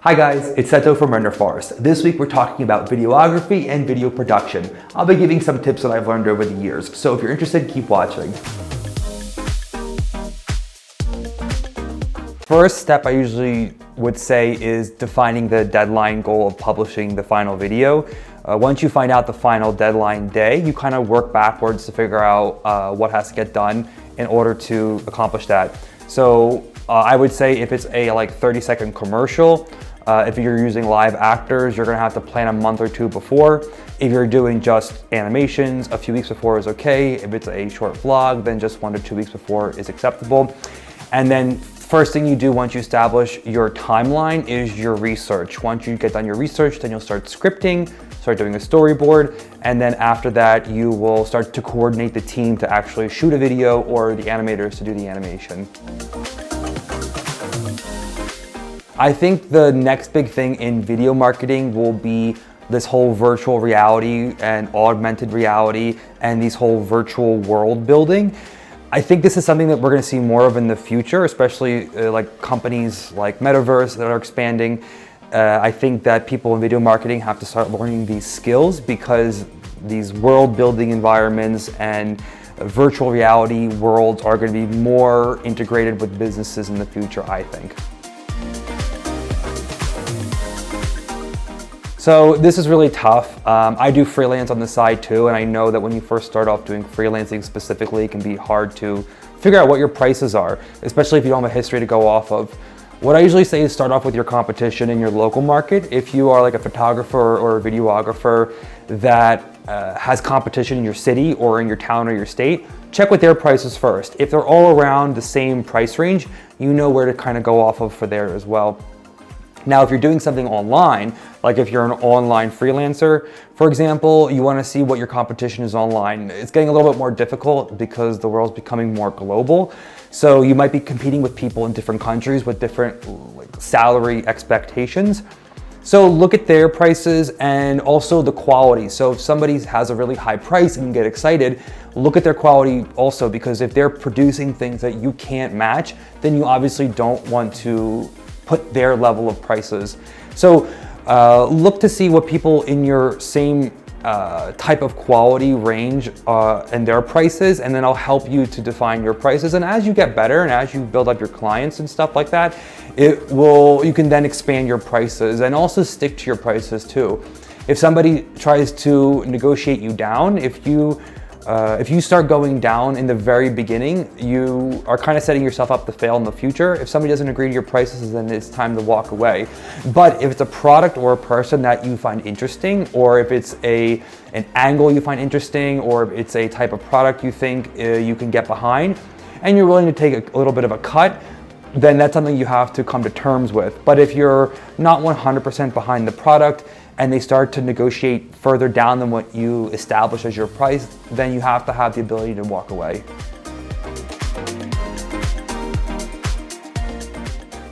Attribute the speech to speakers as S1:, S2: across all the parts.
S1: Hi guys, it's Seto from Render Forest. This week we're talking about videography and video production. I'll be giving some tips that I've learned over the years, so if you're interested, keep watching. First step I usually would say is defining the deadline goal of publishing the final video. Once you find out the final deadline day, you kind of work backwards to figure out what has to get done in order to accomplish that. So I would say if it's a 30-second commercial, if you're using live actors, you're gonna have to plan a month or two before. If you're doing just animations, a few weeks before is okay. If it's a short vlog, then just 1 to 2 weeks before is acceptable. And then first thing you do once you establish your timeline is your research. Once you get done your research, then you'll start scripting, start doing a storyboard, and then after that, you will start to coordinate the team to actually shoot a video or the animators to do the animation. I think the next big thing in video marketing will be this whole virtual reality and augmented reality and these whole virtual world building. I think this is something that we're going to see more of in the future, especially like companies like Metaverse that are expanding. I think that people in video marketing have to start learning these skills because these world building environments and virtual reality worlds are going to be more integrated with businesses in the future, I think. So this is really tough. I do freelance on the side too, and I know that when you first start off doing freelancing specifically, it can be hard to figure out what your prices are, especially if you don't have a history to go off of. What I usually say is start off with your competition in your local market. If you are like a photographer or a videographer that has competition in your city or in your town or your state, check with their prices first. If they're all around the same price range, you know where to kind of go off of for there as well. Now, if you're doing something online, like if you're an online freelancer, for example, you want to see what your competition is online. It's getting a little bit more difficult because the world's becoming more global. So you might be competing with people in different countries with different salary expectations. So look at their prices and also the quality. So if somebody has a really high price and you get excited, look at their quality also, because if they're producing things that you can't match, then you obviously don't want to put their level of prices. So look to see what people in your same type of quality range and their prices, and then I'll help you to define your prices. And as you get better and as you build up your clients and stuff like that, you can then expand your prices and also stick to your prices too. If somebody tries to negotiate you down, if you start going down in the very beginning, you are kind of setting yourself up to fail in the future. If somebody doesn't agree to your prices, then it's time to walk away. But if it's a product or a person that you find interesting, or if it's an angle you find interesting, or if it's a type of product you think you can get behind, and you're willing to take a little bit of a cut, then that's something you have to come to terms with. But if you're not 100% behind the product, and they start to negotiate further down than what you establish as your price, then you have to have the ability to walk away.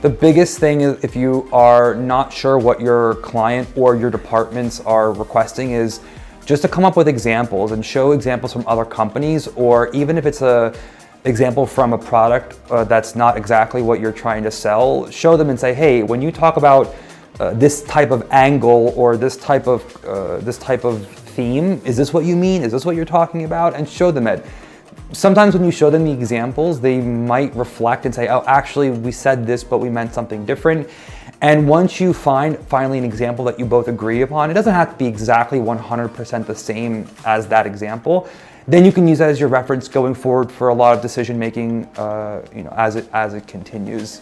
S1: The biggest thing is, if you are not sure what your client or your departments are requesting, is just to come up with examples and show examples from other companies, or even if it's an example from a product that's not exactly what you're trying to sell, show them and say, hey, when you talk about this type of angle or this type of theme, is this what you mean? Is this what you're talking about? And show them it. Sometimes when you show them the examples, they might reflect and say, oh, actually we said this, but we meant something different. And once you find finally an example that you both agree upon, it doesn't have to be exactly 100% the same as that example. Then you can use that as your reference going forward for a lot of decision making, as it continues.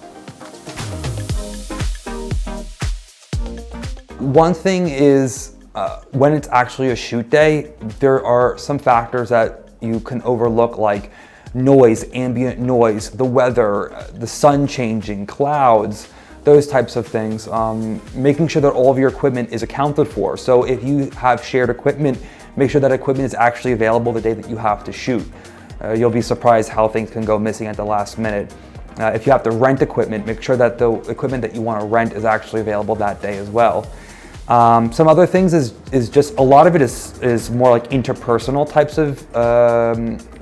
S1: One thing is, when it's actually a shoot day, there are some factors that you can overlook, like noise, ambient noise, the weather, the sun changing, clouds, those types of things. Making sure that all of your equipment is accounted for. So if you have shared equipment, make sure that equipment is actually available the day that you have to shoot. You'll be surprised how things can go missing at the last minute. If you have to rent equipment, make sure that the equipment that you want to rent is actually available that day as well. Some other things is just a lot of it is more like interpersonal types of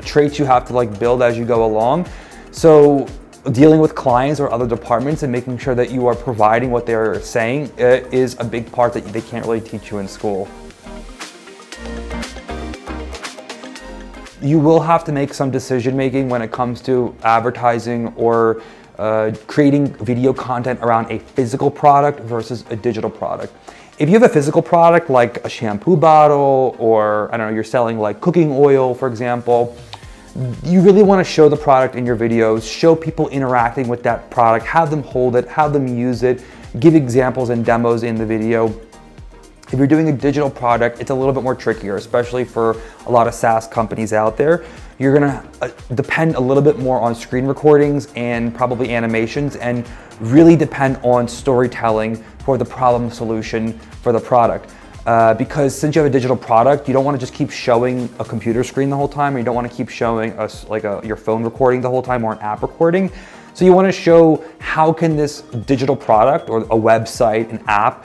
S1: traits you have to build as you go along. So dealing with clients or other departments and making sure that you are providing what they're saying is a big part that they can't really teach you in school. You will have to make some decision making when it comes to advertising or creating video content around a physical product versus a digital product. If you have a physical product like a shampoo bottle, or I don't know, you're selling like cooking oil, for example, you really want to show the product in your videos, show people interacting with that product, have them hold it, have them use it, give examples and demos in the video. If you're doing a digital product, it's a little bit more trickier, especially for a lot of SaaS companies out there. You're gonna depend a little bit more on screen recordings and probably animations, and really depend on storytelling for the problem solution for the product. Because since you have a digital product, you don't want to just keep showing a computer screen the whole time, or you don't want to keep showing your phone recording the whole time, or an app recording. So you want to show how can this digital product or a website, an app,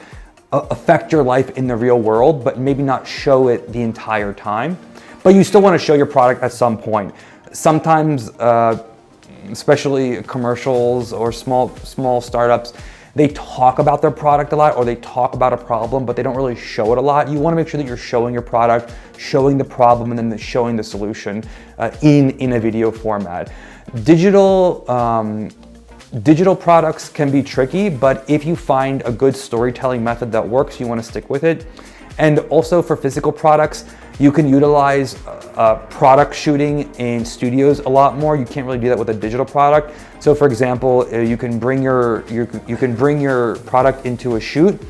S1: affect your life in the real world, but maybe not show it the entire time. But you still want to show your product at some point. Sometimes, especially commercials or small startups, they talk about their product a lot, or they talk about a problem, but they don't really show it a lot. You want to make sure that you're showing your product, showing the problem, and then showing the solution in a video format. Digital products can be tricky, but if you find a good storytelling method that works, you want to stick with it. And also for physical products, you can utilize product shooting in studios a lot more. You can't really do that with a digital product. So for example, you can bring your product into a shoot.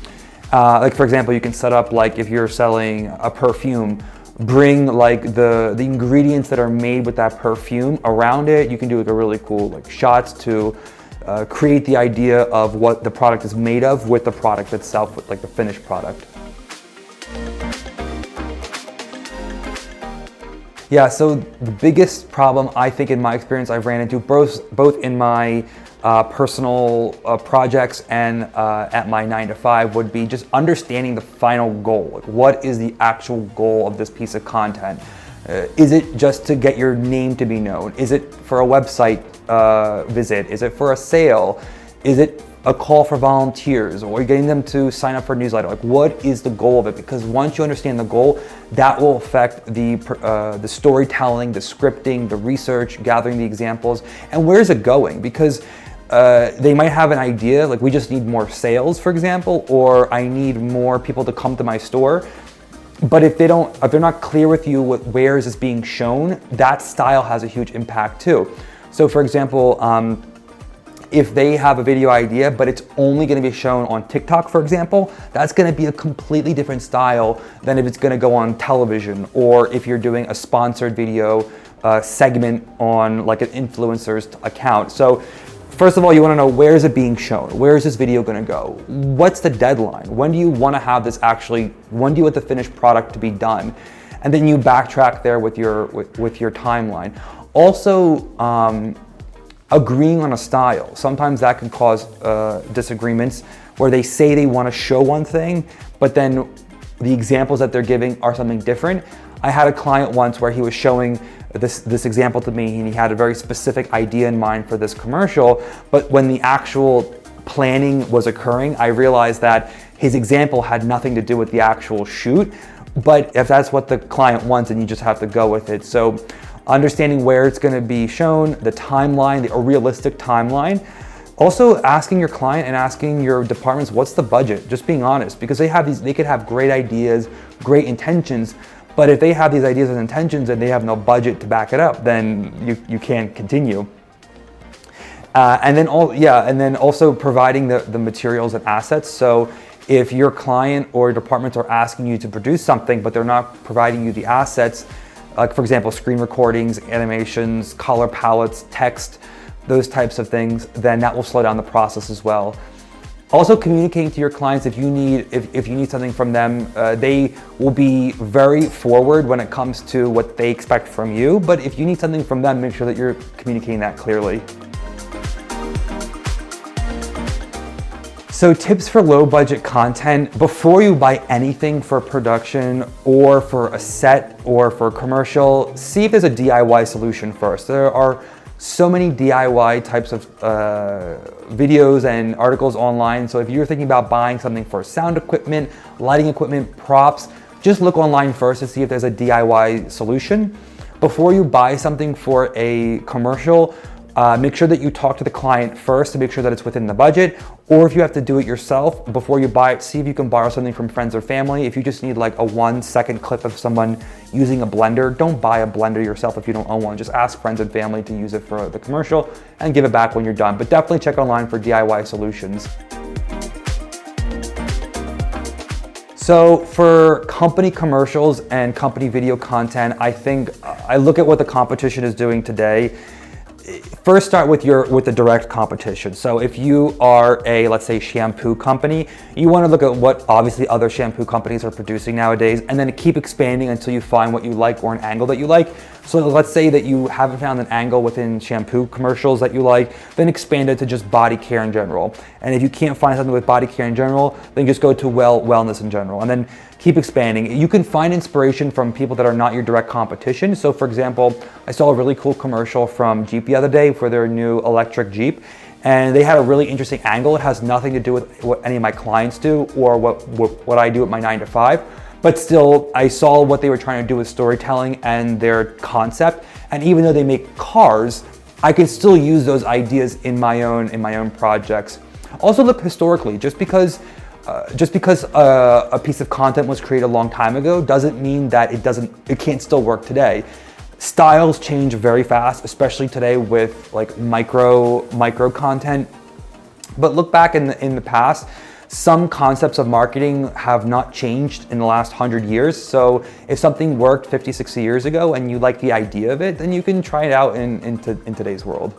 S1: Like for example, you can set up, like if you're selling a perfume, bring like the ingredients that are made with that perfume around it. You can do like a really cool like shots to create the idea of what the product is made of with the product itself, with like the finished product. Yeah, so the biggest problem I think in my experience I've ran into both in my personal projects and at my 9-to-5 would be just understanding the final goal. Like, what is the actual goal of this piece of content? Is it just to get your name to be known? Is it for a website visit? Is it for a sale? Is it a call for volunteers, or getting them to sign up for a newsletter? Like, what is the goal of it? Because once you understand the goal, that will affect the storytelling, the scripting, the research, gathering the examples, and where is it going? Because they might have an idea, like we just need more sales, for example, or I need more people to come to my store. But if they're not clear with you where is this being shown, that style has a huge impact too. So for example, if they have a video idea, but it's only going to be shown on TikTok, for example, that's going to be a completely different style than if it's going to go on television, or if you're doing a sponsored video segment on like an influencer's account. So first of all, you want to know, where is it being shown? Where is this video going to go? What's the deadline? When do you want to have this when do you want the finished product to be done? And then you backtrack there with your timeline. Also, agreeing on a style. Sometimes that can cause disagreements where they say they want to show one thing, but then the examples that they're giving are something different. I had a client once where he was showing this example to me, and he had a very specific idea in mind for this commercial, but when the actual planning was occurring, I realized that his example had nothing to do with the actual shoot. But if that's what the client wants, then you just have to go with it. So understanding where it's going to be shown, the timeline, a realistic timeline. Also asking your client and asking your departments, what's the budget? Just being honest, because they could have great ideas, great intentions, but if they have these ideas and intentions and they have no budget to back it up, then you can't continue. And then also providing the materials and assets. So if your client or departments are asking you to produce something, but they're not providing you the assets, like for example, screen recordings, animations, color palettes, text, those types of things, then that will slow down the process as well. Also communicating to your clients if you need something from them, they will be very forward when it comes to what they expect from you. But if you need something from them, make sure that you're communicating that clearly. So tips for low budget content: before you buy anything for production or for a set or for a commercial, see if there's a DIY solution first. There are so many DIY types of videos and articles online. So if you're thinking about buying something for sound equipment, lighting equipment, props, just look online first to see if there's a DIY solution. Before you buy something for a commercial, make sure that you talk to the client first to make sure that it's within the budget. Or if you have to do it yourself, before you buy it, see if you can borrow something from friends or family. If you just need like a 1-second clip of someone using a blender, don't buy a blender yourself if you don't own one. Just ask friends and family to use it for the commercial and give it back when you're done. But definitely check online for DIY solutions. So for company commercials and company video content, I think I look at what the competition is doing today. First, start with the direct competition. So if you are a, let's say, shampoo company, you want to look at what obviously other shampoo companies are producing nowadays, and then keep expanding until you find what you like or an angle that you like. So let's say that you haven't found an angle within shampoo commercials that you like, then expand it to just body care in general. And if you can't find something with body care in general, then just go to wellness in general, and then keep expanding. You can find inspiration from people that are not your direct competition. So for example, I saw a really cool commercial from Jeep the other day for their new electric Jeep, and they had a really interesting angle. It has nothing to do with what any of my clients do or what I do at my 9 to 5. But still, I saw what they were trying to do with storytelling and their concept. And even though they make cars, I can still use those ideas in my own projects. Also look historically. Just because a piece of content was created a long time ago doesn't mean that it can't still work today. Styles change very fast, especially today with like micro content. But look back in the past. Some concepts of marketing have not changed in the last 100 years. So if something worked 50, 60 years ago and you like the idea of it, then you can try it out in today's world.